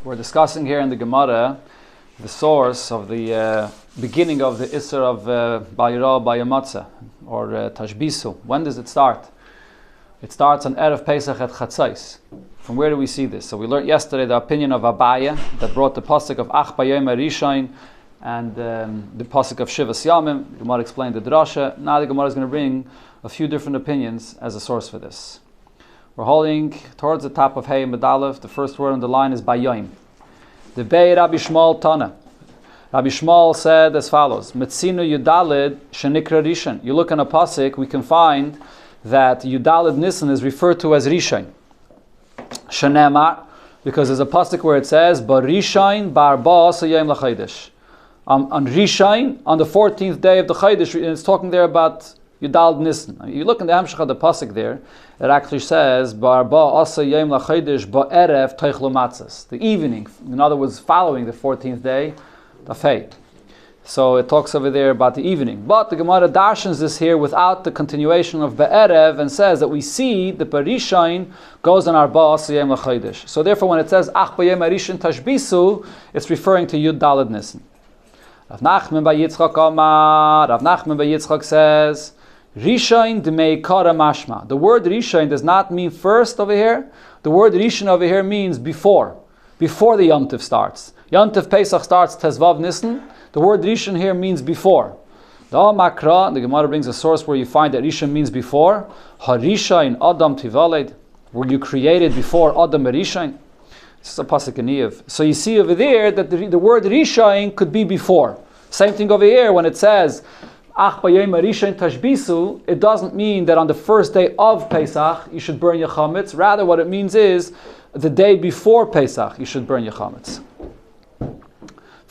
We're discussing here in the Gemara the source of the beginning of the Isser of Bayira Bayamatza or Tashbisu. When does it start? It starts on Erev Pesach at Chatzais. From where do we see this? So we learned yesterday the opinion of Abaya that brought the pasuk of Ach Bayom Arishain and the pasuk of Shivas Yamim. The Gemara explained the drasha. Now the Gemara is going to bring a few different opinions as a source for this. We're holding towards the top of Hey Medalev. The first word on the line is Bayom. The Bei Rabbi Shmuel Tana. Rabbi Shmuel said as follows: Metzinu Yudalid Shenikra Rishon. You look in a pasuk, we can find that Yudalid Nisan is referred to as Rishon. Shenemar, because there's a pasuk where it says Barishain Bar Ba'asa Yom LaChaydesh. On Rishon, on the 14th day of the Chaydesh, and it's talking there about Yudalid Nisan. You look in the Hamshach of the pasuk there, it actually says Bar Ba'asa Yom LaChaydesh Ba'erev Teichlu Matzos. The evening, in other words, following the 14th day, the Fei. So it talks over there about the evening. But the Gemara darshans this here without the continuation of Be'erev and says that we see the Parishain goes on our Ba'as Yom LaChaydesh. So therefore when it says Ach Bayom Arishain Tashbisu, it's referring to Yud Daled Nisan. Rav Nachman Bar Yitzchak Amar, Rav Nachman Bar Yitzchak says, Rishain D'mei Kara Mashma. The word Rishain does not mean first over here. The word Rishain over here means before the Yom Tov starts. Yom Tov Pesach starts Tezvav Nisan. The word Rishon here means before. The Makra, the Gemara brings a source where you find that Rishon means before. Harishain Adam Tivaled. Were you created before Adam Rishon? This is a pasuk in Eiv. So you see over there that the word Rishon could be before. Same thing over here when it says Ach Bayom Rishon Tashbisu. It doesn't mean that on the first day of Pesach you should burn your chametz. Rather, what it means is the day before Pesach you should burn your chametz.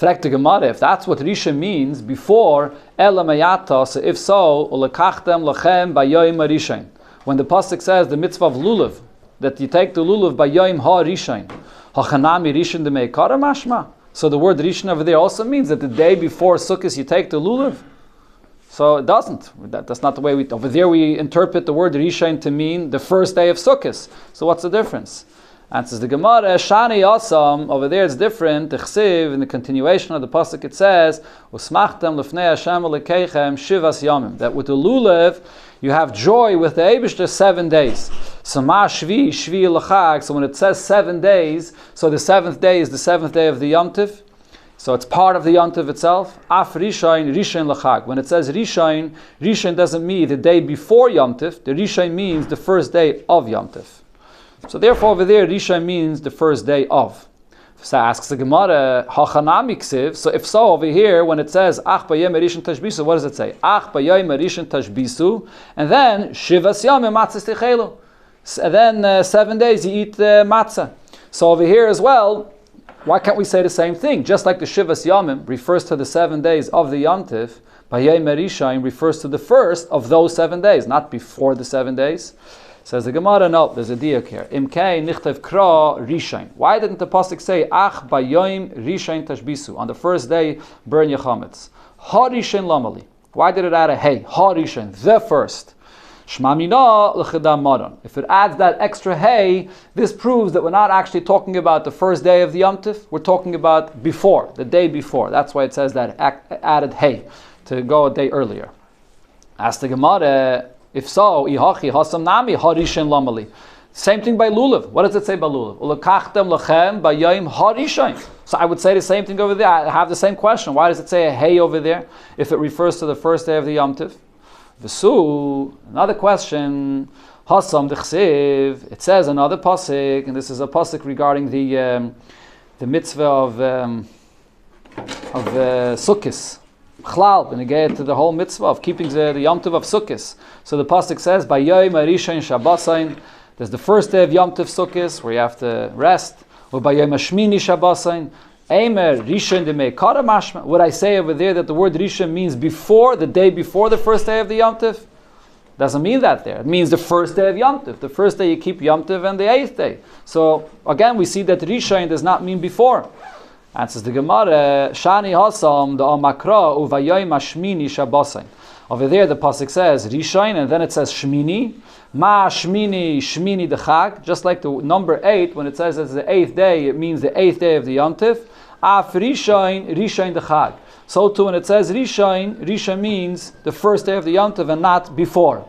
If that's what Rishon means, before Ela Mayata, so if so, Ulekachtem Lachem Bayom Rishon. When the pasuk says the mitzvah of lulav, that you take the lulav Bayom Ha Rishon, Hachanami Rishon D'mei Kara Mashma. So the word Rishon over there also means that the day before Sukkot you take the lulav. So it doesn't. That's not the way we. Over there we interpret the word Rishon to mean the first day of Sukkot. So what's the difference? Answers the Gemara, Shani Yasam, over there it's different. In the continuation of the pasuk it says, Usmachtem lefnei Hashem Elokeichem shivas yamim. That with the lulav you have joy with the Eibishter 7 days. So ma shvi l'chag. So when it says 7 days, so the 7th day is the 7th day of the Yom Tov. So it's part of the Yom Tov itself. Af Rishon l'chag. When it says Rishon doesn't mean the day before Yom Tov. The Rishon means the first day of Yom Tov. So therefore over there, Rishon means the first day of. So asks the Gemara, Hachanami ksiv. So if so, over here, when it says Ach Bayom Rishon Tashbisu, what does it say? Ach Bayom Rishon Tashbisu, and then Shivas Yamim Matzah Tichelu. And then 7 days you eat matzah. So over here as well, why can't we say the same thing? Just like the Shivas Yamim refers to the 7 days of the Yom Tov, Bayom Rishon refers to the first of those 7 days, not before the 7 days. Says the Gemara, no, there's a diak here. Imkei nichtev kra rishain. Why didn't the pasuk say Ach bayom rishain tashbisu? On the first day, burn your chametz. Ha rishain lamali. Why did it add a hey? Ha rishain, the first. Shma mina l'chedam maran. If it adds that extra hey, this proves that we're not actually talking about the first day of the Yom Tov. We're talking about before, the day before. That's why it says that added hey to go a day earlier. Ask the Gemara. If so, ihachi hasam nami harishin lamali. Same thing by lulav. What does it say by lulav? Ulekachtem lachem bayom harishin. So I would say the same thing over there. I have the same question. Why does it say a hey over there if it refers to the first day of the Yom Tov? V'su, another question. Hasam d'chsiv. It says another pasuk, and this is a pasuk regarding the mitzvah of Sukkos. Chlal, and again to the whole mitzvah of keeping the Yom Tov of Sukkos. So the pasuk says, "Bayom Rishon Shabbosayin." There's the first day of Yom Tov Sukkos where you have to rest. Or Bayom Shmini Shabbosayin. Eimer Rishon D'mei Kara Mashma. Would I say over there that the word Rishon means before, the day before the first day of the Yom Tov? Doesn't mean that there. It means the first day of Yom Tov. The first day you keep Yom Tov and the 8th day. So again, we see that Rishon does not mean before. Answers the Gemara, Shani Hasam, the Amakra, Uvayom Ashmini Shabbosayin. Over there, the pasuk says Rishon, and then it says Shmini. Ma Shmini, Shmini the Chag. Just like the number 8, when it says it's the 8th day, it means the 8th day of the Yontif. Af Rishon, Rishon the Chag. So too, when it says Rishon, Rishon means the first day of the Yontif and not before.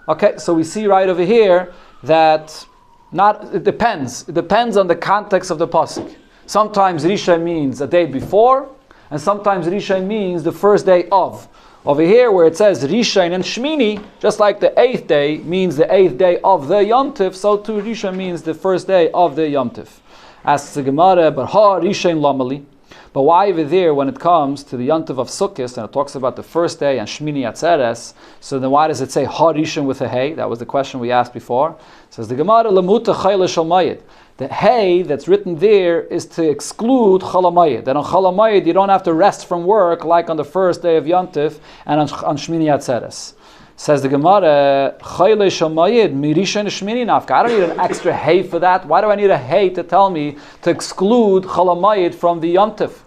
Okay, so we see right over here that it depends. It depends on the context of the pasuk. Sometimes Rishon means a day before, and sometimes Rishon means the first day of. Over here, where it says Rishon and Shmini, just like the 8th day means the 8th day of the Yontif, so too Rishon means the first day of the Yontif. Asks the Gemara, but ha Rishon lamali. But why over there, when it comes to the Yontif of Sukkot, and it talks about the first day and Shmini Atzeres, so then why does it say ha Rishon with a hey? That was the question we asked before. It says the Gemara, lamuta chayla shalmayit. The hey that's written there is to exclude chalamayit. That on chalamayit you don't have to rest from work like on the first day of Yontif and on Shmini Atzeres. Says the Gemara, Chayle Shamayid, Mirishan Shmini Nafka. I don't need an extra hay for that. Why do I need a hay to tell me to exclude Chalamayid from the Yontif?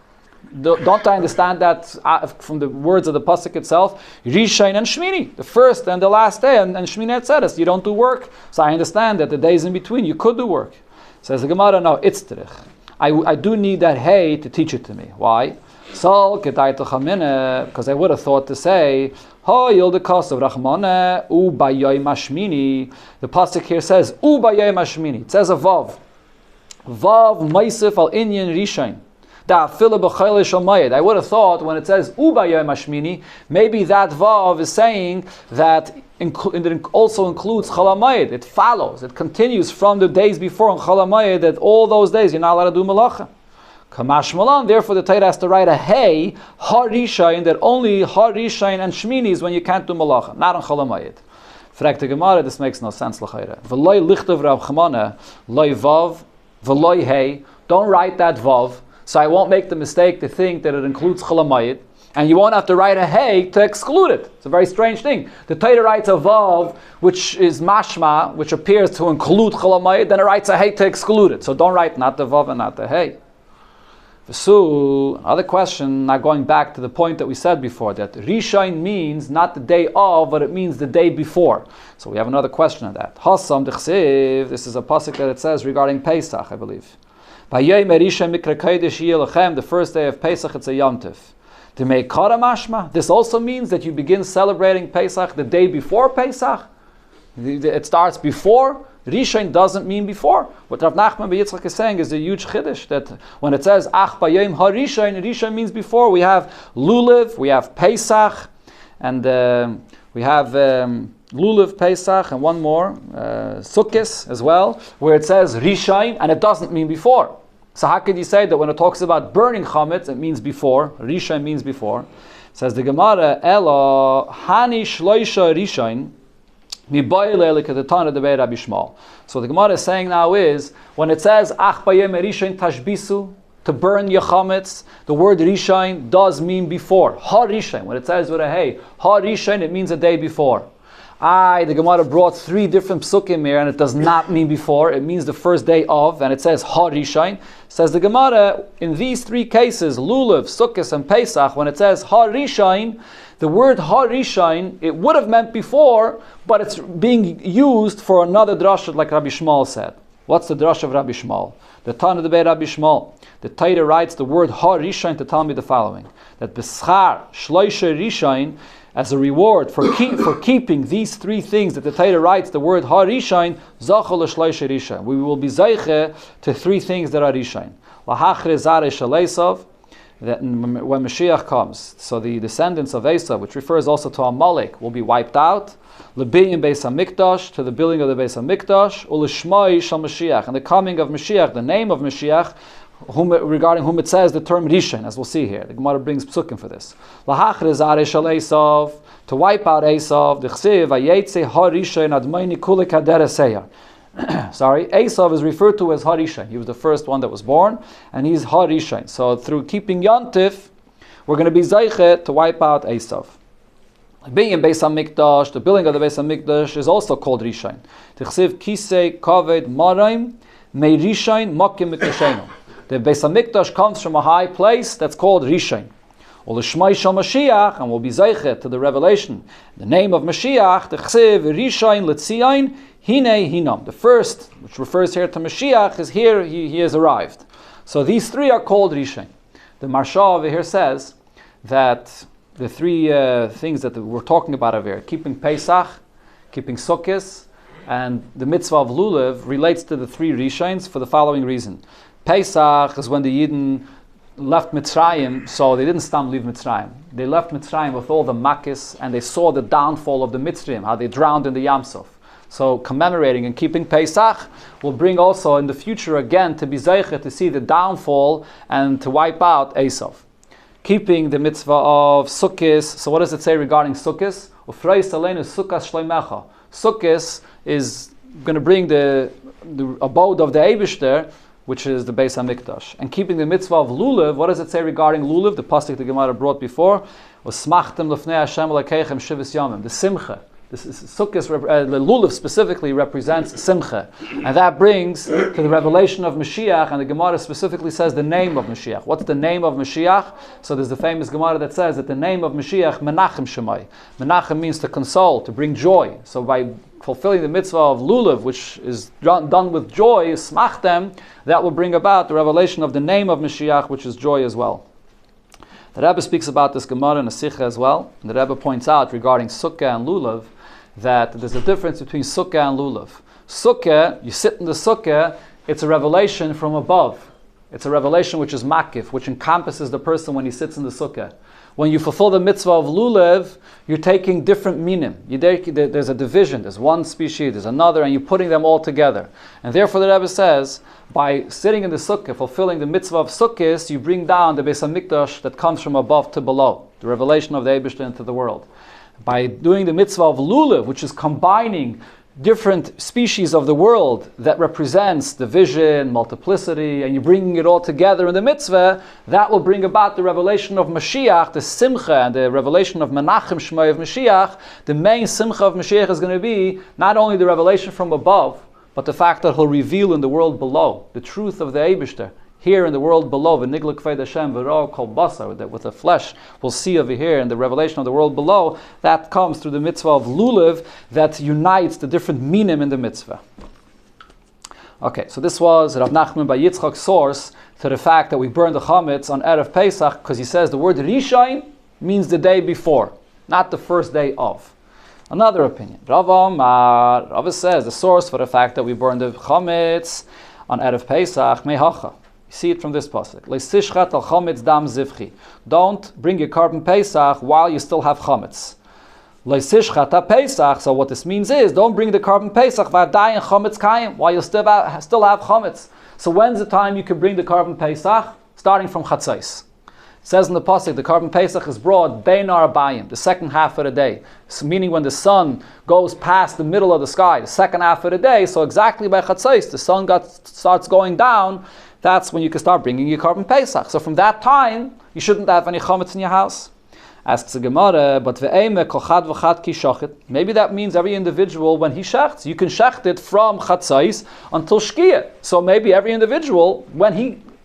Don't I understand that from the words of the pasuk itself? Rishain and Shmini, the first and the last day, and Shmini Atzeres, you don't do work. So I understand that the days in between you could do work. Says the Gemara, no, it's terich. I do need that hay to teach it to me. Why? Because I would have thought to say, the pasuk here says U bayay mashmini. It says a vav. Vav maisif al inyan rishain. I would have thought when it says U bayay mashmini, maybe that vav is saying that it also includes chalamayid. It follows. It continues from the days before on chalamayid that all those days you're not allowed to do malacha. Kamash Malan, therefore the Torah has to write a hey, harishain, that only harishain and shmini is when you can't do malacha, not on chalamayid. Fragt the Gemara, this makes no sense. L'chayre. V'loy lichtav Rav Chamana, loy vav, v'loy hey. Don't write that vav, so I won't make the mistake to think that it includes chalamayid, and you won't have to write a hey to exclude it. It's a very strange thing. The Torah writes a vav, which is mashma, which appears to include chalamayid, then it writes a hey to exclude it. So don't write not the vav and not the hey. So, another question, now going back to the point that we said before, that Rishon means not the day of, but it means the day before. So we have another question on that. Hassam d'chsiv, this is a pasuk that it says regarding Pesach, I believe. The first day of Pesach, it's a Yom Tov. This also means that you begin celebrating Pesach the day before Pesach. It starts before. Rishon doesn't mean before. What Rav Nachman ben Yitzchak is saying is a huge chiddush, that when it says Ach Bayom HaRishon, Rishon means before. We have Lulav, we have Pesach, and we have Lulav, Pesach, and one more, Sukkot as well, where it says Rishon, and it doesn't mean before. So how could you say that when it talks about burning chametz, it means before? Rishon means before. It says the Gemara, Elo Hani Shloisha Rishon. So the Gemara is saying now is, when it says Ach bayem Rishon tashbisu, to burn your chametz, the word Rishon does mean before. Ha Rishon, when it says with a hey, Ha Rishon, it means a day before. The Gemara brought 3 different psukim here, and it does not mean before. It means the first day of, and it says Ha Rishon. Says the Gemara, in these 3 cases, Lulav, Sukkot, and Pesach, when it says Ha Rishon, the word Ha Rishon, it would have meant before, but it's being used for another drasha, like Rabbi Shmuel said. What's the drasha of Rabbi Shmuel? The Tana of Rabbi Shmuel. The Torah writes the word Ha Rishon to tell me the following: that B'schar Shloisha Rishon, as a reward for keeping these 3 things that the Torah writes, the word Ha Rishon, Zachol Shloisha Rishon. We will be zeiche to 3 things that are Rishon. Lahachre Zare Shalesav, that when Mashiach comes, so the descendants of Esav, which refers also to Amalek, will be wiped out. Lebiyim Beis HaMikdash, to the building of the Beis HaMikdash. Ulishmai Shal Mashiach, and the coming of Mashiach, the name of Mashiach, regarding whom it says the term Rishon, as we'll see here. The Gemara brings psukim for this. Lahachre Zare Shal Esav, to wipe out Esav. D'chsiv Vayetze Ha Rishon Admayni Kulek Hadereseya. Sorry, Esav is referred to as Harishain. He was the first one that was born, and he's Harishain. So through keeping Yontif, we're going to be Zeiche to wipe out Esav. Being in Beis HaMikdash, the building of the Beis HaMikdash is also called Rishain. T'chsiv Kisei Kaved Maraim Mei Rishain Makim Mikdashenu. The Beis HaMikdash comes from a high place that's called Rishain. Or l'shmai shel Mashiach, and we'll be zeichet to the revelation. The name of Mashiach, the chsiv rishayin letzion hine hinam. The first, which refers here to Mashiach, is here. He has arrived. So these three are called rishayin. The Marsha over here says that the three things that we're talking about over here, keeping Pesach, keeping Sukkot, and the mitzvah of Lulav, relates to the three Rishayins for the following reason. Pesach is when the Yidden left Mitzrayim, so they didn't stam leave Mitzrayim. They left Mitzrayim with all the makkis, and they saw the downfall of the Mitzrayim, how they drowned in the Yam Suf. So commemorating and keeping Pesach will bring also in the future again to be zeichet to see the downfall and to wipe out Esav. Keeping the mitzvah of Sukkot. So what does it say regarding Sukkot? Sukkot is going to bring the abode of the Eibishter, which is the Beis HaMikdash. And keeping the mitzvah of Lulav, what does it say regarding Lulav? The pasuk the Gemara brought before was Smachtem lefnei Hashem Elokeichem Shivas Yomim, the Simcha. This is Sukkot, the Lulav specifically represents Simcha. And that brings to the revelation of Mashiach, and the Gemara specifically says the name of Mashiach. What's the name of Mashiach? So there's the famous Gemara that says that the name of Mashiach, Menachem Shemai. Menachem means to console, to bring joy. So by fulfilling the mitzvah of Lulav, which is done with joy, Smachtem, that will bring about the revelation of the name of Mashiach, which is joy as well. The Rebbe speaks about this Gemara in a Sikha as well. And the Rebbe points out regarding Sukkah and Lulav, that there's a difference between Sukkah and Lulav. Sukkah, you sit in the Sukkah, it's a revelation from above. It's a revelation which is makif, which encompasses the person when he sits in the Sukkah. When you fulfill the mitzvah of Lulav, you're taking different minim. There's a division, there's one species, there's another, and you're putting them all together. And therefore the Rebbe says, by sitting in the Sukkah, fulfilling the mitzvah of Sukkot, you bring down the Beis HaMikdash that comes from above to below, the revelation of the Eibishter into the world. By doing the mitzvah of Lulav, which is combining different species of the world that represents division, multiplicity, and you're bringing it all together in the mitzvah, that will bring about the revelation of Mashiach, the Simcha, and the revelation of Menachem Shmai of Mashiach. The main Simcha of Mashiach is going to be not only the revelation from above, but the fact that he'll reveal in the world below the truth of the Eibishter. Here in the world below, v'nigla k'ved Hashem v'ro kol basar, that with the flesh we'll see over here in the revelation of the world below, that comes through the mitzvah of Lulav that unites the different minim in the mitzvah. Okay, so this was Rav Nachman by Yitzchak's source to the fact that we burn the chametz on Erev Pesach, because he says the word Rishayin means the day before, not the first day of. Another opinion. Rava says the source for the fact that we burn the chametz on Erev Pesach, mehacha. See it from this pasuk. Leisishchat al chametz dam zivchi. Don't bring your carbon Pesach while you still have chametz. Leisishchat ha Pesach. So what this means is, don't bring the carbon Pesach v'adayin chametz kayim while you still have chametz. So when's the time you can bring the carbon Pesach? Starting from chatzos. It says in the pasuk, the carbon Pesach is brought bein arbayim, the second half of the day. So meaning when the sun goes past the middle of the sky, the second half of the day. So exactly by chatzos, the sun starts going down. That's when you can start bringing your carbon Pesach. So from that time, you shouldn't have any chametz in your house. Asks the Gemara, but ve'eme kochad v'chad ki shochet. Maybe that means every individual when he shechts. You can shecht it from chatzos until shkia. So maybe every individual, when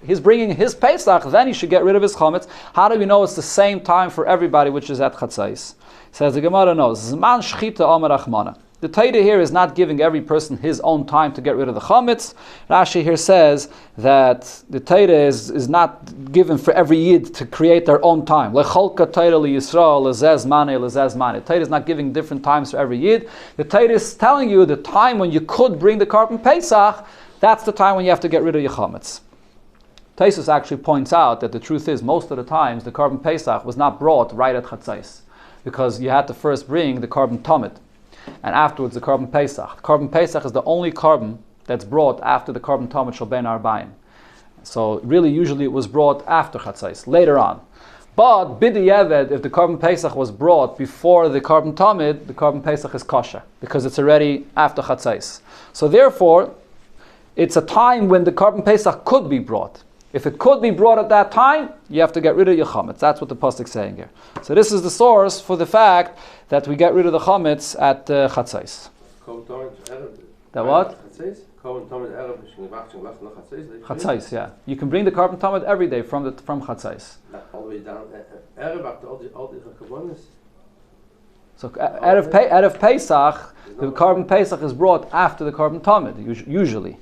he's bringing his Pesach, then he should get rid of his chametz. How do we know it's the same time for everybody, which is at chatzos? Says the Gemara, no. Zman shchita amar achmana. The Torah here is not giving every person his own time to get rid of the chametz. Rashi here says that the Torah is not given for every Yid to create their own time. Lecholka Torah li Yisrael lezez mane lezez mane. The Torah is not giving different times for every Yid. The Torah is telling you the time when you could bring the carbon Pesach, that's the time when you have to get rid of your chametz. Taisus actually points out that the truth is most of the times the carbon Pesach was not brought right at chatzos, because you had to first bring the carbon Tamid, and afterwards the carbon Pesach. The carbon Pesach is the only carbon that's brought after the carbon Tamid shel bein arbayim. So really, usually it was brought after chatzos, later on. But b'di'evet, if the carbon Pesach was brought before the carbon Tamid, the carbon Pesach is kosher, because it's already after chatzos. So therefore, it's a time when the carbon Pesach could be brought. If it could be brought at that time, you have to get rid of your chametz. That's what the pasuk is saying here. So this is the source for the fact that we get rid of the chametz at chatzos. That what? Chatzos, yeah. You can bring the carbon tamid every day from chatzos. All the way down So Erev Pesach, the Korban Pesach is brought after the Korban Tamid, usually.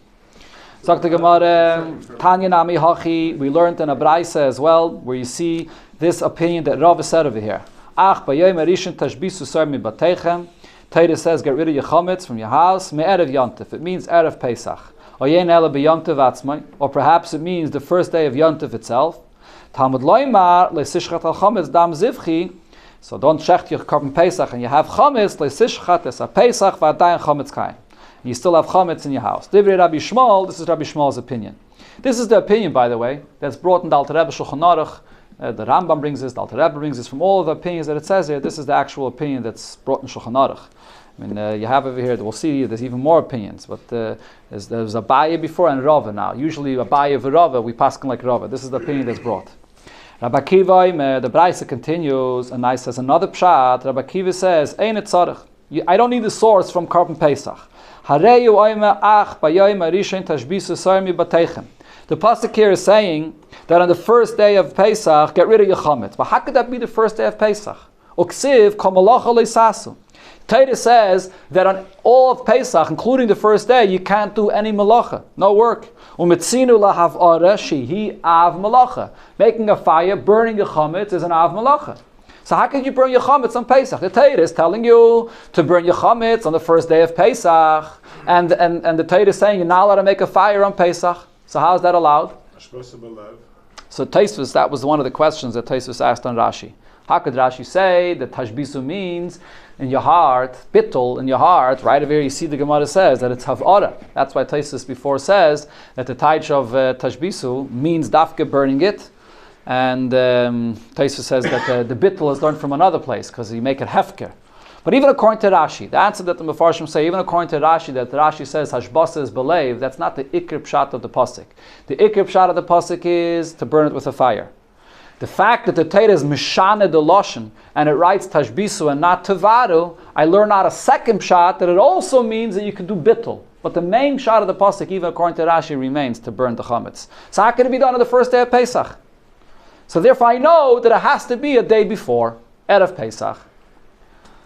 So the Gemara, Tanya Nami Hachi, we learned in a Braisa as well, where you see this opinion that Rav said over here. Ach, Bayayim Arishin Tashbisu Sar Mi Batechem. Torah says, get rid of your chametz from your house. Me Erev Yontif. It means Erev Pesach. Or Yen Ela B'Yontif Atzmai. Or perhaps it means the first day of Yontif itself. Talmud Loimar Le'Sishchat Al Chametz Dam Zivchi. So don't shecht your Korban Pesach and you have chametz Le'Sishchat Es HaPesach V'Adayin Chametz Kain. You still have chametz in your house. Divrei Rabbi Shmuel. This is Rabbi Shmuel's opinion. This is the opinion, by the way, that's brought in the Alter Rebbe Shulchan Aruch. The Rambam brings this, the Alter Rebbe brings this. From all of the opinions that it says here, this is the actual opinion that's brought in Shulchan Aruch. I mean, you have over here, we'll see there's even more opinions, but there's Abaye before and Rava now. Usually Abaye and Rava, we pass like Rava. This is the opinion that's brought. Rabbi Akiva, the Braisa continues, and I says another pshat. Rabbi Akiva says, Ein et tzarech. I don't need the source from Korban Pesach. Hareyu oime ach bayoyim arishin tashbisu sarmi bateichem. The pasuk here is saying that on the first day of Pesach, get rid of your chametz. But how could that be the first day of Pesach? Uksiv kol malacha leisasu. Torah says that on all of Pesach, including the first day, you can't do any malacha, no work. Umitzinu lahavara shehi av malacha. Making a fire, burning your chametz is an av malacha. So how can you burn your chametz on Pesach? The Torah is telling you to burn your chametz on the first day of Pesach, and the Torah is saying you're not allowed to make a fire on Pesach. So how is that allowed? So Tosfos, that was one of the questions that Tosfos asked on Rashi. How could Rashi say that tashbisu means in your heart, bittul in your heart? Right over here you see the Gemara says that it's havara. That's why Tosfos before says that the taich of tashbisu means dafke burning it. And Tosfos says that the bittul is learned from another place because you make it hefker. But even according to Rashi, the answer that the Mefarshim say, even according to Rashi, that Rashi says hashbasa is belev, that's not the ikr pshat of the pasuk. The ikr pshat of the pasuk is to burn it with a fire. The fact that the Torah is mishane the lashon and it writes tashbisu and not tavaru, I learn out a second pshat that it also means that you can do bittul. But the main pshat of the pasuk, even according to Rashi, remains to burn the chametz. So how can it be done on the first day of Pesach? So therefore I know that it has to be a day before, Erev Pesach.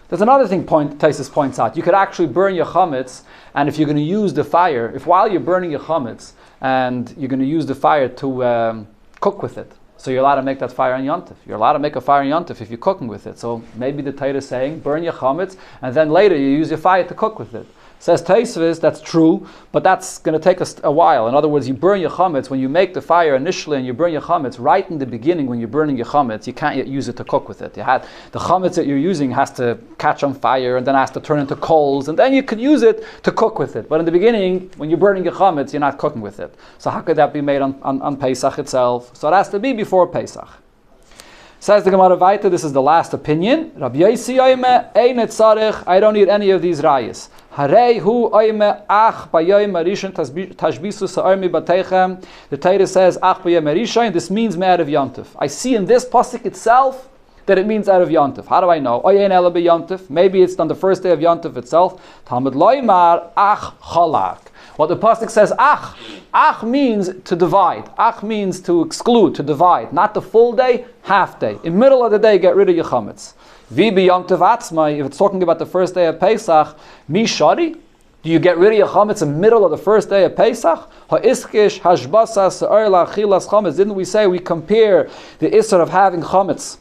There's another thing Tosfos points out. You could actually burn your chametz, and if you're going to use the fire, if while you're burning your chametz, and you're going to use the fire to cook with it, so you're allowed to make that fire on Yontif. You're allowed to make a fire on Yontif if you're cooking with it. So maybe the Torah is saying, burn your chametz, and then later you use your fire to cook with it. Says Tosfos, that's true, but that's going to take us a while. In other words, you burn your chametz when you make the fire initially, and you burn your chametz right in the beginning when you're burning your chametz. You can't yet use it to cook with it. The chametz that you're using has to catch on fire, and then has to turn into coals, and then you could use it to cook with it. But in the beginning, when you're burning your chametz, you're not cooking with it. So how could that be made on Pesach itself? So it has to be before Pesach. Says the Gemara Vaita, this is the last opinion. Rabbi Yosi oime, ein et tzarech, I don't need any of these rayas. Harei hu oime ach bayoyim arishin tashbisu sa'armi bateichem. The Torah says ach bayoyim arishin. This means out of Yontif. I see in this pasuk itself that it means out of Yontif. How do I know? Oyein ela b'Yontif. Maybe it's on the first day of Yontif itself. Talmud loymar ach chalak. What the pasuk says, ach means to divide. Ach means to exclude, to divide. Not the full day, half day. In middle of the day, get rid of your chametz. Vi b'yontiv atzmai, if it's talking about the first day of Pesach, mi shari? Do you get rid of your chametz in the middle of the first day of Pesach? Ha'iskish hashbasa se'er la'achilas chametz. Didn't we say we compare the isser of having chametz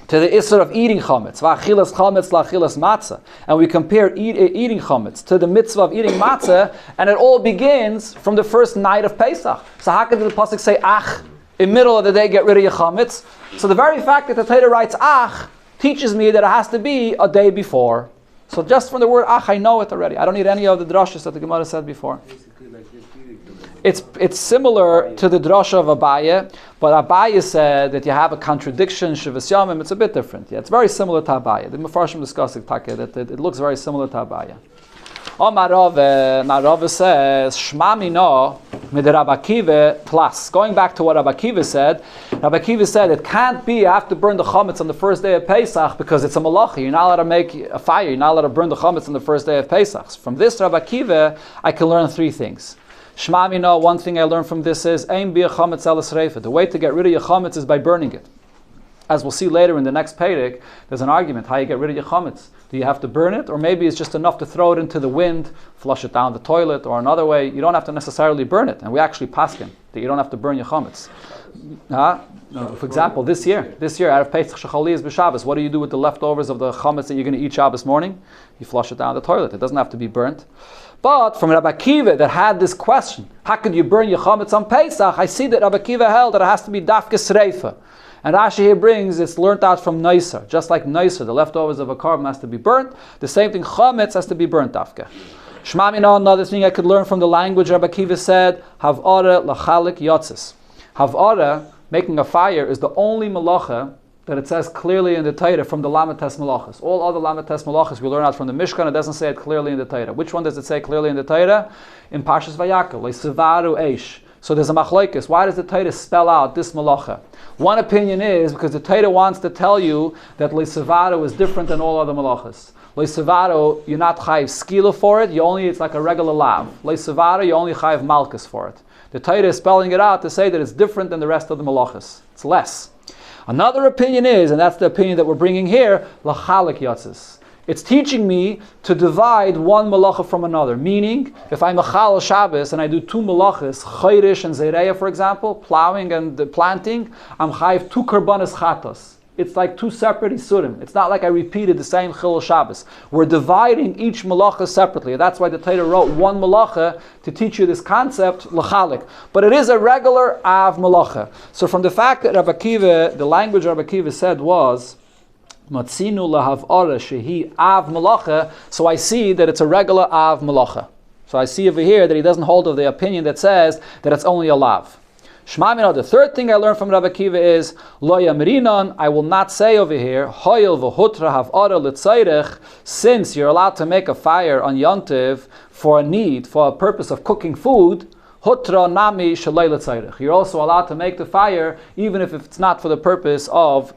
to the isser of eating chametz, v'achilas chametz la'achilas matzah, and we compare eating chametz to the mitzvah of eating matzah, and it all begins from the first night of Pesach. So how can the pasuk say ach in the middle of the day get rid of your chametz? So the very fact that the Torah writes ach teaches me that it has to be a day before. So just from the word ach, I know it already. I don't need any of the drashas that the Gemara said before. It's similar to the drasha of Abaye, but Abaye said that you have a contradiction, Shivas Yamim, it's a bit different. Yeah, it's very similar to Abaye. The Mefarshim discussed it, that it looks very similar to Abaye. Omar Rava says, Shma mino mid Rabbi Akiva plus. Going back to what Rabbi Akiva said it can't be you have to burn the chametz on the first day of Pesach because it's a malacha. You're not allowed to make a fire. You're not allowed to burn the chametz on the first day of Pesach. From this Rabbi Akiva, I can learn three things. Shma mino, one thing I learned from this is, Ein bi chametz elas reifa. The way to get rid of your chametz is by burning it. as we'll see later in the next Perek, there's an argument how you get rid of your chametz. Do you have to burn it, or maybe it's just enough to throw it into the wind, flush it down the toilet, or another way? You don't have to necessarily burn it, and we actually paskin that you don't have to burn your chametz. For example, this year, out of Pesach Shechali is b'Shabbos. What do you do with the leftovers of the chametz that you're going to eat Shabbos morning? You flush it down the toilet. It doesn't have to be burnt. But from Rabbi Akiva that had this question, how could you burn your chametz on Pesach? I see that Rabbi Akiva held that it has to be dafke sreifa. And Rashi here brings it's learnt out from Neisar. Just like Neisar, the leftovers of a carbon has to be burnt. The same thing, chametz has to be burnt dafke. Shema mina, another thing I could learn from the language Rabbi Akiva said, havara lachalik yotzis. Havara, making a fire, is the only malacha that it says clearly in the Torah from the Lamates Malachas. All other Lamates Malachas we learn out from the Mishkan, it doesn't say it clearly in the Torah. Which one does it say clearly in the Torah? In Parshas Vayakov, Leisivaru Eish. So there's a machlokes. Why does the Torah spell out this malacha? One opinion is because the Torah wants to tell you that Leisivaru is different than all other malachas. Leisivaru, you're not chayiv skila for it, it's like a regular lav. Leisivaru, you only chayiv malchus for it. The Torah is spelling it out to say that it's different than the rest of the malachas. It's less. Another opinion is, and that's the opinion that we're bringing here, lachalik yatzis. It's teaching me to divide one malacha from another. Meaning, if I'm a Chal Shabbos and I do two malachas, chayrish and zeireya, for example, plowing and planting, I'm chayiv two karbanas chatos. It's like two separate isurim. It's not like I repeated the same Chil Shabbos. We're dividing each malacha separately. That's why the Torah wrote one malacha to teach you this concept, lachalik. But it is a regular av malacha. So from the fact that Rabbi Akiva, the language Rabbi Akiva said was, Matzinu lahav ara shehi av malacha, so I see that it's a regular av malacha. So I see over here that he doesn't hold of the opinion that says that it's only a lav. Shema mina, the third thing I learned from Rabbi Akiva is lo yamrinan. I will not say over here hoyel v'hutra hav ara l'tzayrech, since you're allowed to make a fire on Yontiv for a need, for a purpose of cooking food. Hutra nami shalei l'tzayrech. You're also allowed to make the fire even if it's not for the purpose of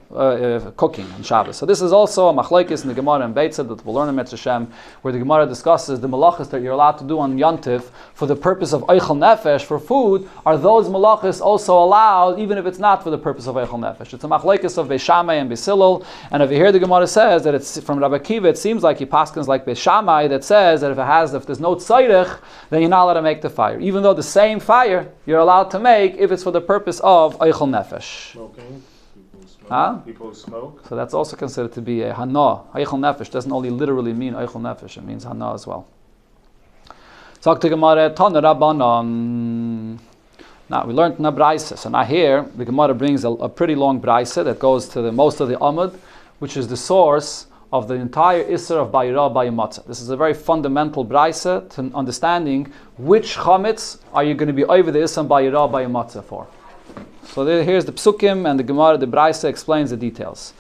cooking on Shabbos. So this is also a machlokes in the Gemara and Beitzah that we'll learn in Mitzvah Shem, where the Gemara discusses the malachas that you're allowed to do on Yontif for the purpose of eichel nefesh, for food. Are those malachas also allowed even if it's not for the purpose of eichel nefesh? It's a machlokes of Beis Shammai and Beis Hillel, and over here the Gemara says that it's from Rabbi Akiva. It seems like he paskins like Beis Shammai that says that if there's no tzayrech, then you're not allowed to make the fire, even though the same fire you're allowed to make if it's for the purpose of eichel nefesh. Smoking. People smoke. So that's also considered to be a hana. Eichel nefesh doesn't only literally mean eichel nefesh; it means hana as well. Talk to Gemara Tana Rabbanan. Now we learned in a brayse. So now here the Gemara brings a pretty long brayse that goes to most of the Amud, which is the source of the entire Isser of Bayira Bayimatzah. This is a very fundamental brayse to understanding which chametz are you going to be over the Isser Bayira Bayimatzah for. So here's the Psukim, and the Gemara, the brayse explains the details.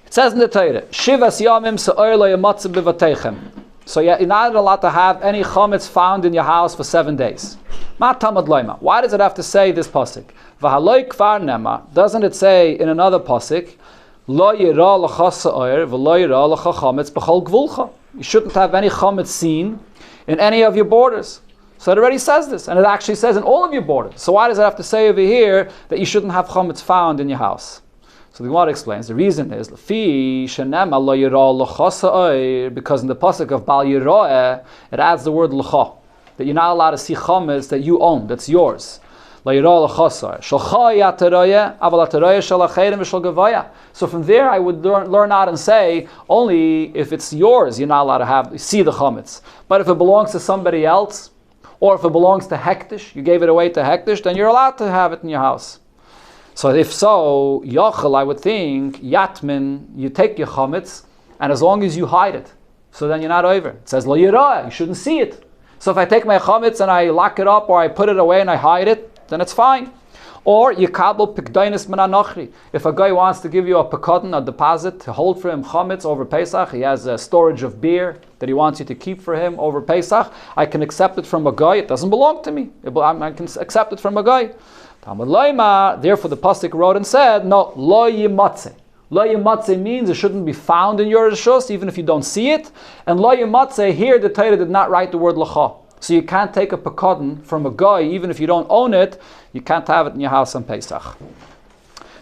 It says in the Torah, Shivas Yamim Se'or Lo Yamatzah B'Vatechem. So you're not allowed to have any chametz found in your house for 7 days. Ma tamad loima. Why does it have to say this pasuk? V'haloi kvar nema. Doesn't it say in another pasuk, Lo yira l'cha se'or v'lo yira l'cha chametz b'chol gvulcha. You shouldn't have any chametz seen in any of your borders. So it already says this, and it actually says in all of your borders. So why does it have to say over here that you shouldn't have chametz found in your house? So the Gemara explains the reason is because in the pasuk of Bal Yiroeh it adds the word l'cha, that you're not allowed to see chametz that you own, that's yours. So from there I would learn out and say only if it's yours you're not allowed to see the chametz. But if it belongs to somebody else, or if it belongs to Hektish, you gave it away to Hektish, then you're allowed to have it in your house. So if so, Yochel, I would think, Yatmin, you take your chametz, and as long as you hide it, so then you're not over. It says, Lo yirah, you shouldn't see it. So if I take my chametz and I lock it up, or I put it away and I hide it, then it's fine. Or Yikabel Pikdainis Menanochri. If a guy wants to give you a pekadon, a deposit, to hold for him chametz over Pesach, he has a storage of beer that he wants you to keep for him over Pesach, I can accept it from a guy, it doesn't belong to me. I can accept it from a guy. Therefore the pasuk wrote and said, no, lo yimatze. Lo yimatze means it shouldn't be found in your rishus, even if you don't see it. And lo yimatze, here the Torah did not write the word lacha. So you can't take a pekadon from a guy, even if you don't own it, you can't have it in your house on Pesach.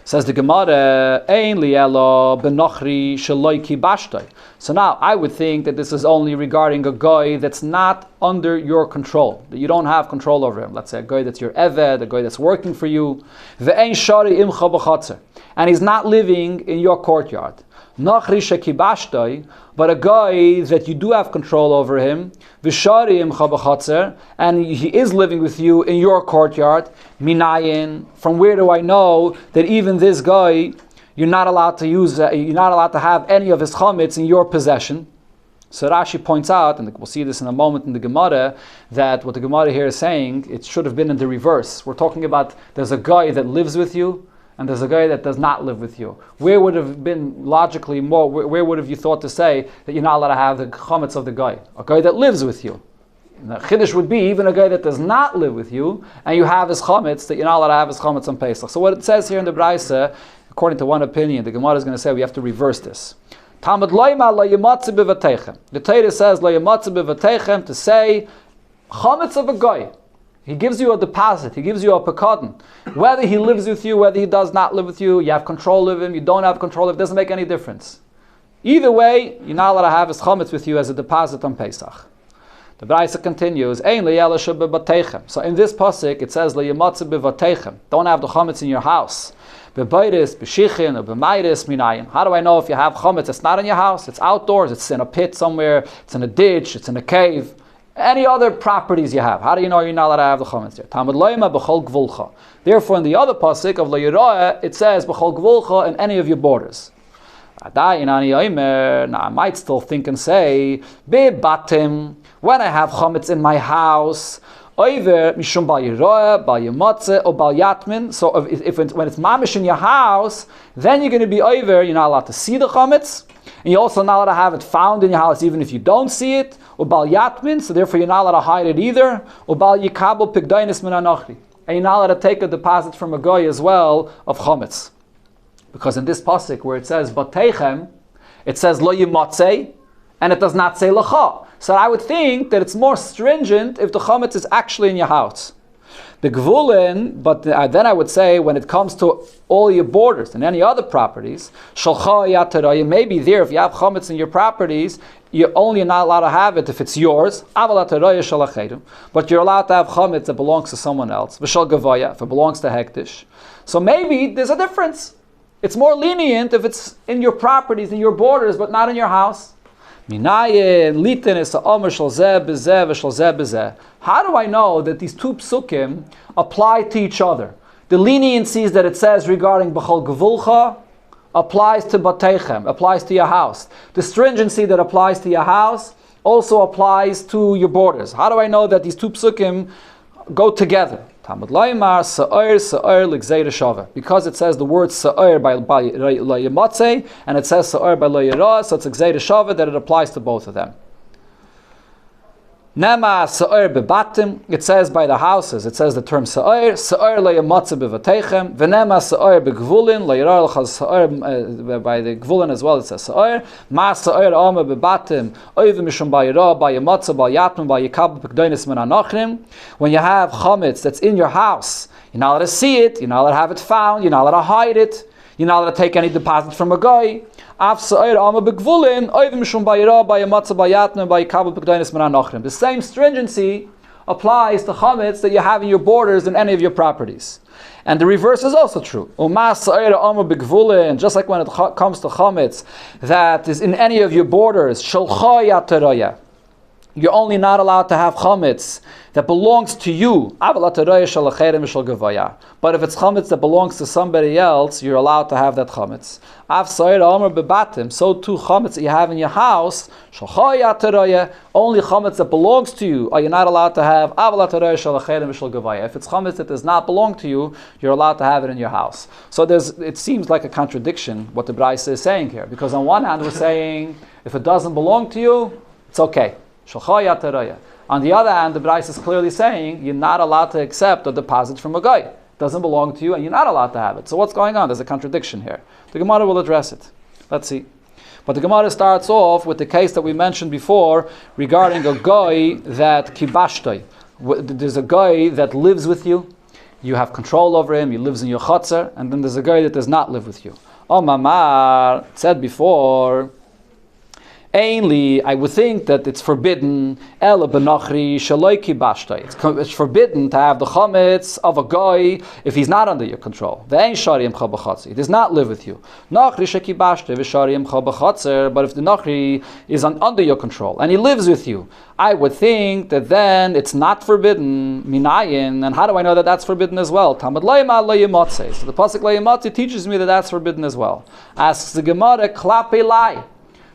Says the Gemara, Ein li'elo benochri sheloi kibashtoi. So now, I would think that this is only regarding a guy that's not under your control, that you don't have control over him. Let's say a guy that's your eved, a guy that's working for you. Ve'ein shari imcha b'chatzer. And he's not living in your courtyard. Nachri shekibashtoi, but a guy that you do have control over him, v'shari imcha b'chatzer, and he is living with you in your courtyard. Minayin, from where do I know that even this guy, you're not allowed to use, you're not allowed to have any of his chametz in your possession? So Rashi points out, and we'll see this in a moment in the Gemara, that what the Gemara here is saying, it should have been in the reverse. We're talking about there's a guy that lives with you, and there's a guy that does not live with you. Where would have been logically more, where would have you thought to say that you're not allowed to have the chametz of the guy? A guy that lives with you. The chiddush would be even a guy that does not live with you, and you have his chametz, that you're not allowed to have his chametz on Pesach. So what it says here in the Braisa, according to one opinion, the Gemara is going to say we have to reverse this. Talmud loyma lo yimatze b'vatechem. The Torah says lo yimatze b'vatechem, to say chametz of a guy. He gives you a deposit, he gives you a pekadon. Whether he lives with you, whether he does not live with you, you have control of him, you don't have control of him, it doesn't make any difference. Either way, you're not allowed to have his chametz with you as a deposit on Pesach. The Braisa continues, Ein liyela shebevatechem. So in this pasuk it says leyimatze bevatechem. Don't have the chametz in your house. Bebeiris, b'shichin, or b'mayris minayin. How do I know if you have chametz? It's not in your house. It's outdoors. It's in a pit somewhere. It's in a ditch. It's in a cave. Any other properties you have. How do you know you're not allowed to have the chametz there? Talmud loyma b'chol gvulcha. Therefore, in the other pasuk of leyiroah, it says b'chol gvulcha in any of your borders. Now I might still think and say, bebatim, when I have chametz in my house, over mishum bal yiroah, bal yimotze, or bal yatmin. So when it's mamish in your house, then you're going to be over. You're not allowed to see the chametz, and you're also not allowed to have it found in your house, even if you don't see it. Or bal yatmin, so therefore you're not allowed to hide it either. Or bal yikabel pigdainis min anochri, and you're not allowed to take a deposit from a goy as well of chametz. Because in this pasuk where it says batechem, it says lo yimatzei, and it does not say lacha. So I would think that it's more stringent if the chametz is actually in your house. The gvulin, but then I would say when it comes to all your borders and any other properties, shalcha yataraya, maybe there if you have chametz in your properties, you're only not allowed to have it if it's yours. But you're allowed to have chametz that belongs to someone else. V'shal gavaya, if it belongs to hektish. So maybe there's a difference. It's more lenient if it's in your properties, in your borders, but not in your house. How do I know that these two psukim apply to each other? The leniencies that it says regarding b'chol gevulcha applies to batechem, applies to your house. The stringency that applies to your house also applies to your borders. How do I know that these two psukim go together? Talmud loymar sa'ir l'gzeira shava. Because it says the word sa'ir by lo yimatzei, and it says sa'ir by lo yirah, so it's a gzeira shava that it applies to both of them. Nema sa'ir bebatim, it says by the houses, it says the term sa'ir lo yimatzei bevatechem, v'nema sa'ir begvulin, lo yirah l'chaz sa'ir, by the gvulin as well it says sa'ir, ma sa'ir ama bebatim, oiv mishum ba yirah, ba yimatzei, ba yatman, ba yikab, pekdoinis min anochrim. When you have chametz that's in your house, you're not allowed to see it, you're not allowed to have it found, you're not allowed to hide it, you're not allowed to take any deposit from a guy. The same stringency applies to chametz that you have in your borders in any of your properties. And the reverse is also true. Just like when it comes to chametz that is in any of your borders, you're only not allowed to have chametz that belongs to you. But if it's chametz that belongs to somebody else, you're allowed to have that chametz. So too chametz that you have in your house, only chametz that belongs to you are you not allowed to have. If it's chametz that does not belong to you, you're allowed to have it in your house. So it seems like a contradiction what the Braisa is saying here. Because on one hand we're saying if it doesn't belong to you, it's okay. On the other hand, the Braisa is clearly saying you're not allowed to accept a deposit from a guy. It doesn't belong to you and you're not allowed to have it. So what's going on? There's a contradiction here. The Gemara will address it. Let's see. But the Gemara starts off with the case that we mentioned before regarding a guy that kibashtoi. There's a guy that lives with you. you have control over him, he lives in your chutzner, and then there's a guy that does not live with you. Oh, Mamar said before, Ainly, I would think that it's forbidden. It's forbidden to have the chametz of a guy if he's not under your control. He does not live with you. But if the nachri is under your control and he lives with you, I would think that then it's not forbidden. Minayin, and how do I know that that's forbidden as well? So the pasuk Layimotze teaches me that that's forbidden as well. Asks the Gemara, klape lai.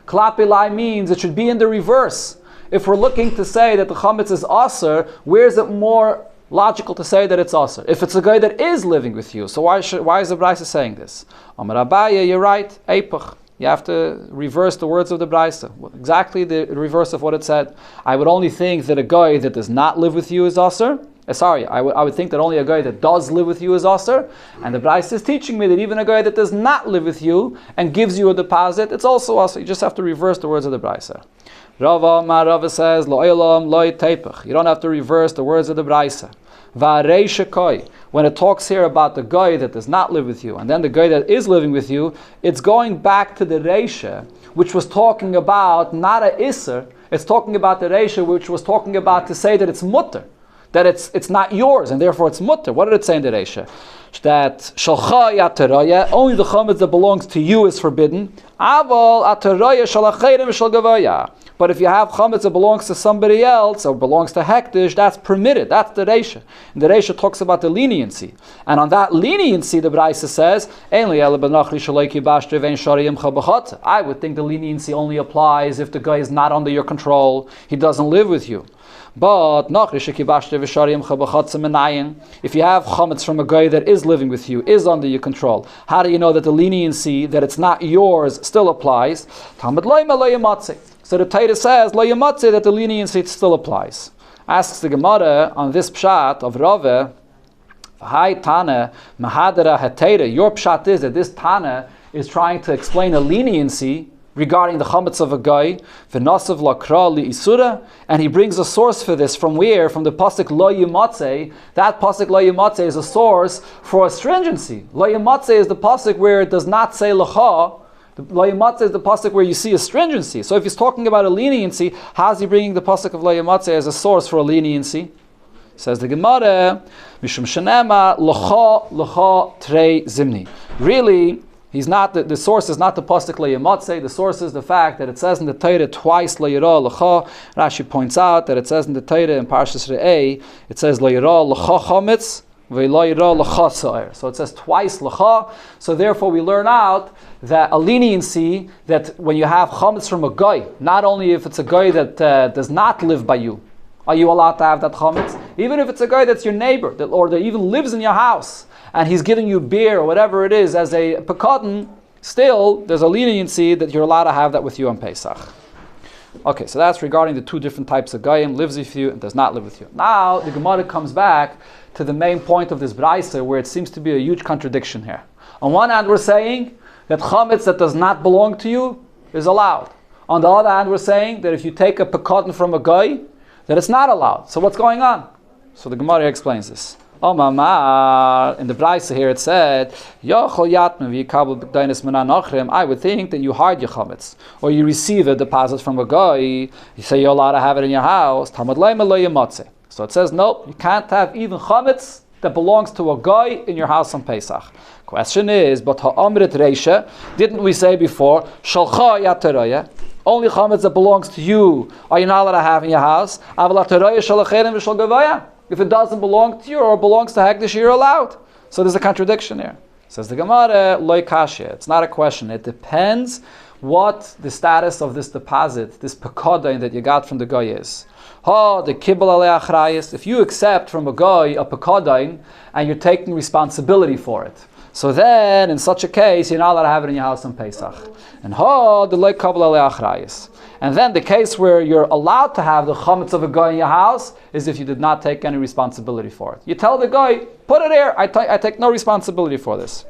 Klape lai means it should be in the reverse. If we're looking to say that the chametz is aser, where is it more logical to say that it's aser? If it's a guy that is living with you, so why is the Brisa saying this? Amar Abaye, you're right, eipach. You have to reverse the words of the Brisa. Exactly the reverse of what it said. I would only think that a guy that does not live with you is aser. I would think that only a guy that does live with you is aser. And the Brisa is teaching me that even a guy that does not live with you and gives you a deposit, it's also aser. You just have to reverse the words of the Brisa. Rava says, Lo elam lo teipach. You don't have to reverse the words of the Brisa. Va'reisha koi. When it talks here about the guy that does not live with you and then the guy that is living with you, it's going back to the reisha, which was talking about not a iser. It's talking about the reisha, which was talking about to say that it's mutter, that it's not yours and therefore it's mutter. What did it say in the reisha? That shalcha yataraya, only the chametz that belongs to you is forbidden. Aval ataraya shalachayim shalgavaya. But if you have chametz that belongs to somebody else or belongs to hektish, that's permitted. That's the reisha. And the reisha talks about the leniency. And on that leniency, the Brisa says, I would think the leniency only applies if the guy is not under your control. He doesn't live with you. But if you have chametz from a guy that is living with you, is under your control, how do you know that the leniency, that it's not yours, still applies? So the Torah says, Lo Yamatze, that the leniency still applies. Asks the Gemara on this pshat of Rave, Hai Tana, Mahadara Hatera. Your pshat is that this Tana is trying to explain a leniency regarding the chametz of a guy, V'nasav lakra li isura, and he brings a source for this from where? From the pasuk Lo Yamatze. That pasuk Lo Yamatze is a source for astringency. Lo Yamatze is the pasuk where it does not say lacha. The Lo Yamatze is the pasuk where you see astringency. So if he's talking about a leniency, how's he bringing the pasuk of Lo Yamatze as a source for a leniency? Says the Gemara, Mishum Shanema Lacha Trei Zimni. Really, he's not the source is not the pasuk Lo Yamatze. The source is the fact that it says in the Torah twice Lo Yira Lacha. Rashi points out that it says in the Torah in Parshas Re'eh, it says Lo Yira Lacha Chametz. So it says twice lacha. So therefore we learn out that a leniency, that when you have chametz from a guy, not only if it's a guy that does not live by you, are you allowed to have that chametz? Even if it's a guy that's your neighbor, or that even lives in your house, and he's giving you beer or whatever it is as a pekadon, still there's a leniency that you're allowed to have that with you on Pesach. Okay, so that's regarding the two different types of goyim, lives with you and does not live with you. Now the Gemara comes back to the main point of this Brisa, where it seems to be a huge contradiction here. On one hand, we're saying that chametz that does not belong to you is allowed. On the other hand, we're saying that if you take a pekadon from a guy, that it's not allowed. So what's going on? So the Gemara explains this. Oh, Mama, in the Brisa here it said, I would think that you hide your chametz, or you receive a deposit from a guy, you say you're allowed to have it in your house. So it says, no, you can't have even chametz that belongs to a guy in your house on Pesach. Question is, but ha'amrit reisha, didn't we say before, shalcha yataraya, only chametz that belongs to you are you not allowed to have in your house? If it doesn't belong to you or belongs to Hekdesh, you're allowed. So there's a contradiction here. Says the Gemara, loy kashya. It's not a question. It depends what the status of this deposit, this pekadon that you got from the guy is. The kibbul alei achrayis. If you accept from a guy a pekadon and you're taking responsibility for it, so then in such a case you're not allowed to have it in your house on Pesach. And the loy kibbul alei achrayis. And then the case where you're allowed to have the chametz of a guy in your house is if you did not take any responsibility for it. You tell the guy, put it here, I take no responsibility for this.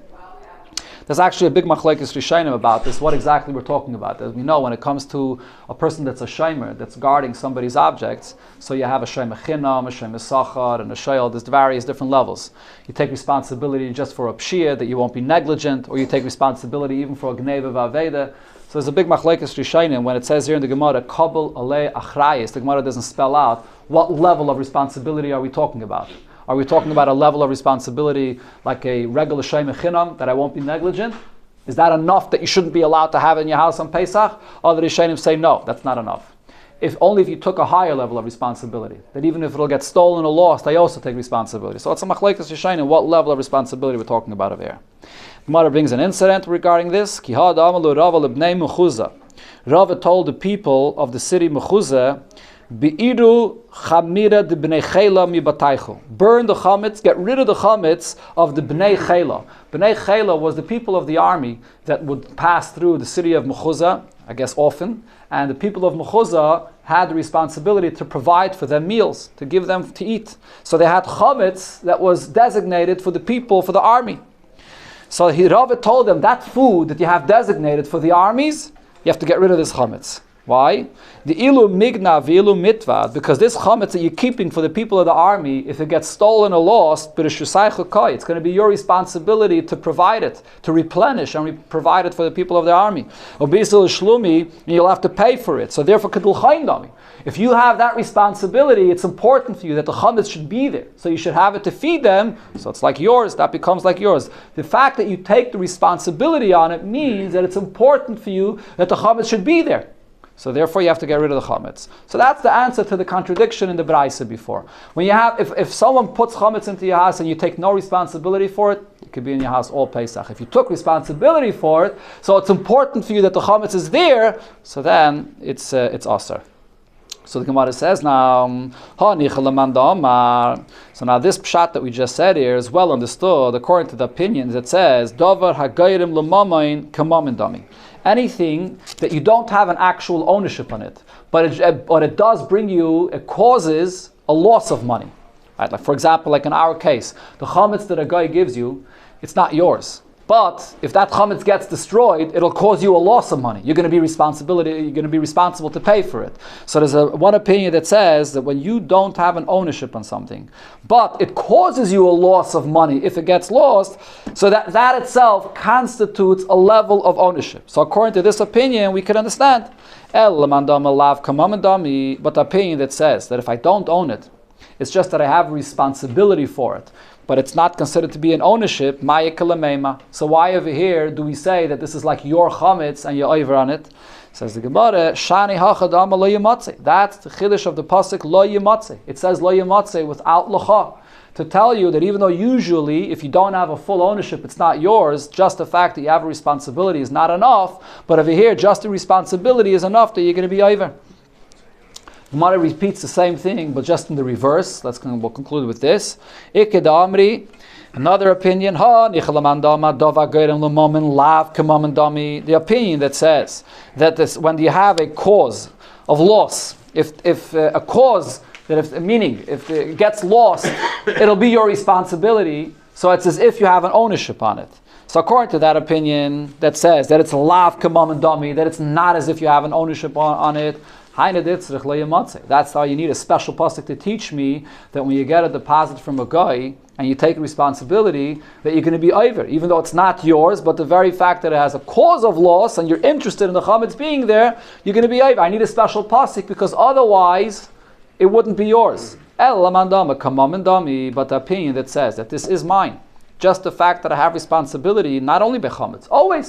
There's actually a big machlekes rishonim about this, what exactly we're talking about. As we know, when it comes to a person that's a shomer, that's guarding somebody's objects, so you have a shomer chinam, a shomer sachar, and a shoyel, there's various different levels. You take responsibility just for a pshia, that you won't be negligent, or you take responsibility even for a gneva v'aveda. So there's a big machlekes rishonim when it says here in the Gemara, kabel alei achrayis, the Gemara doesn't spell out what level of responsibility are we talking about. Are we talking about a level of responsibility like a regular shomer chinam, that I won't be negligent? Is that enough that you shouldn't be allowed to have it in your house on Pesach? Other rishonim say no, that's not enough. Only if you took a higher level of responsibility, that even if it'll get stolen or lost, I also take responsibility. So it's a machlekes rishonim what level of responsibility we're talking about over here. Gemara brings an incident regarding this. Rava told the people of the city Mechuzah, Be'iru chamira de bnei chela mibataychu. Burn the chametz, get rid of the chametz of the bnei chela. Bnei chela was the people of the army that would pass through the city of Mechuzah, I guess often, and the people of Mechuzah had the responsibility to provide for them meals, to give them to eat. So they had chametz that was designated for the people, for the army. So Rava told them that food that you have designated for the armies, you have to get rid of this chametz. Why? The ilu migna v'ilu mitva, because this chametz that you're keeping for the people of the army, if it gets stolen or lost, it's going to be your responsibility to provide it, to replenish and provide it for the people of the army. Obisul shlumi, you'll have to pay for it. So therefore, if you have that responsibility, it's important for you that the chametz should be there. So you should have it to feed them. So it's like yours. That becomes like yours. The fact that you take the responsibility on it means that it's important for you that the chametz should be there. So therefore you have to get rid of the chametz. So that's the answer to the contradiction in the Braisa before. When you have, if someone puts chametz into your house and you take no responsibility for it, it could be in your house all Pesach. If you took responsibility for it, so it's important for you that the chametz is there, so then it's aser. So the Gemara says now, so now this pshat that we just said here is well understood according to the opinions. It says, Davar hagayrim l'mamayin k'mamin dami. Anything that you don't have an actual ownership on it, but it does bring you, it causes a loss of money. Right? Like for example, like in our case, the chametz that a guy gives you, it's not yours. But if that chametz gets destroyed, it'll cause you a loss of money. You're going to be responsible to pay for it. So there's one opinion that says that when you don't have an ownership on something, but it causes you a loss of money if it gets lost, so that itself constitutes a level of ownership. So according to this opinion, we can understand. But the opinion that says that if I don't own it, it's just that I have responsibility for it, but it's not considered to be an ownership. So why over here do we say that this is like your chametz and you're over on it? Says the Gemara, Shani hachadama lo yimatze. That's the chiddush of the pasuk lo yimatze. It says lo yimatze without lacha, to tell you that even though usually if you don't have a full ownership, it's not yours, just the fact that you have a responsibility is not enough, but over here just the responsibility is enough that you're going to be over. Gemara repeats the same thing, but just in the reverse. We'll conclude with this. Amri, another opinion. The opinion that says that when you have a cause of loss, if a cause that if it gets lost, it'll be your responsibility. So it's as if you have an ownership on it. So according to that opinion that says that it's lav kamam and dami, that it's not as if you have an ownership on it. That's how you need a special pasuk to teach me that when you get a deposit from a guy and you take responsibility, that you're going to be over, even though it's not yours, but the very fact that it has a cause of loss and you're interested in the chametz being there, you're going to be over. I need a special pasuk because otherwise it wouldn't be yours. But the opinion that says that this is mine, just the fact that I have responsibility, not only by chametz.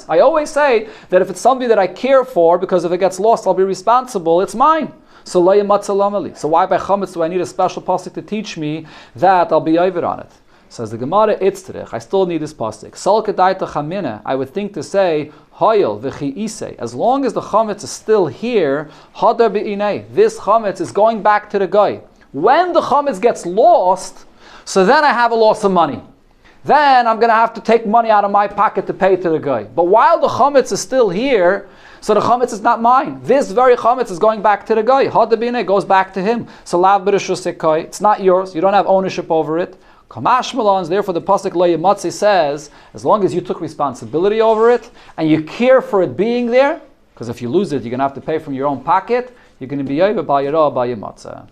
I always say that if it's somebody that I care for, because if it gets lost, I'll be responsible, it's mine. So why by chametz do I need a special pasuk to teach me that I'll be over on it? Says the Gemara, I still need this pasuk. I would think to say, as long as the chametz is still here, this chametz is going back to the guy. When the chametz gets lost, so then I have a loss of money. Then I'm going to have to take money out of my pocket to pay to the guy. But while the chametz is still here, so the chametz is not mine. This very chametz is going back to the guy. Hadabine goes back to him. So lav b'reshus, it's not yours. You don't have ownership over it. Kamash Malons, therefore the pasuk Lo Yimatze says, as long as you took responsibility over it and you care for it being there, because if you lose it, you're going to have to pay from your own pocket, you're going to be Yoyva Bal Yirah Bal Yimatze.